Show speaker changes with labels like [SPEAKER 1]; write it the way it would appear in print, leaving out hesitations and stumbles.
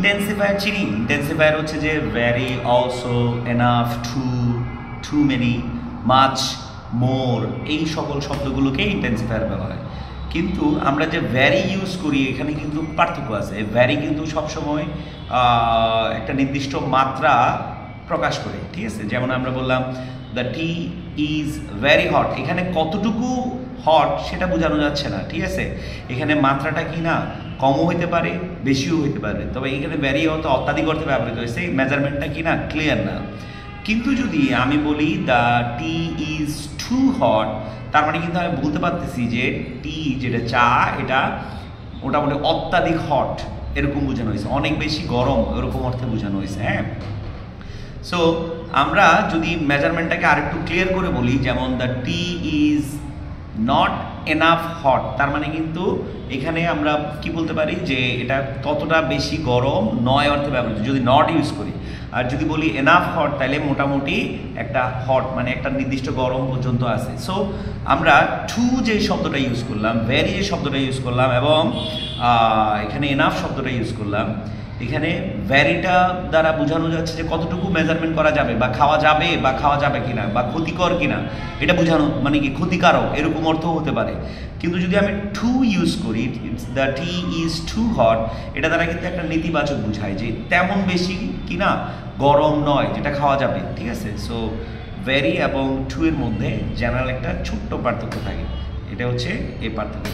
[SPEAKER 1] Intensifier চিনি। Intensifier হচ্ছে যে very, also, enough, too many, much, more, এই সকল শব্দগুলোকে ইন্টেন্সিফায়ার বলা হয়। কিন্তু আমরা যে ভ্যারি ইউজ করি এখানে কিন্তু পার্থক্য আছে। ভ্যারি কিন্তু সবসময় একটা নির্দিষ্ট মাত্রা প্রকাশ করে, ঠিক আছে? যেমন আমরা বললাম the tea is very hot, এখানে কতটুকু হট সেটা বোঝানো যাচ্ছে না, ঠিক আছে? এখানে মাত্রাটা কি না কমও হইতে পারে, বেশিও হইতে পারে, তবে এখানে ভ্যারি হয়তো অত্যাধিক অর্থে ব্যবহৃত হয়েছে, মেজারমেন্টটা কি না ক্লিয়ার না। কিন্তু যদি আমি বলি the tea is too hot, তার মানে কিন্তু আমি বলতে পারতেছি যে টি যেটা চা এটা মোটামুটি অত্যাধিক হট এরকম বোঝানো হয়েছে, অনেক বেশি গরম এরকম অর্থে বোঝানো হয়েছে। হ্যাঁ, সো আমরা যদি মেজারমেন্টটাকে আরেকটু ক্লিয়ার করে বলি, যেমন the tea is not enough hot, তার মানে কিন্তু এখানে আমরা কি বলতে পারি যে এটা ততটা বেশি গরম নয় অর্থে ব্যবহৃত যদি নট ইউজ করি। আর যদি বলি এনাফ হট তাহলে মোটামুটি একটা হট মানে একটা নির্দিষ্ট গরম পর্যন্ত আছে। সো আমরা টু যে শব্দটা ইউজ করলাম, ভ্যারি যে শব্দটা ইউজ করলাম এবং এখানে এনাফ শব্দটা ইউজ করলাম, এখানে ভ্যারিটা দ্বারা বোঝানো যাচ্ছে যে কতটুকু মেজারমেন্ট করা যাবে বা খাওয়া যাবে কিনা বা ক্ষতিকর কিনা, এটা বোঝানো মানে কি ক্ষতিকারক এরকম অর্থ হতে পারে। কিন্তু যদি আমি টু ইউজ করি, the tea is too hot, এটা দ্বারা কিন্তু একটা নেতিবাচক বোঝায় যে তেমন বেশি কিনা গরম নয় যেটা খাওয়া যাবে, ঠিক আছে? সো ভ্যারি এবং টু এর মধ্যে জেনারেল একটা ছোট্ট পার্থক্য থাকে, এটা হচ্ছে এই পার্থক্য।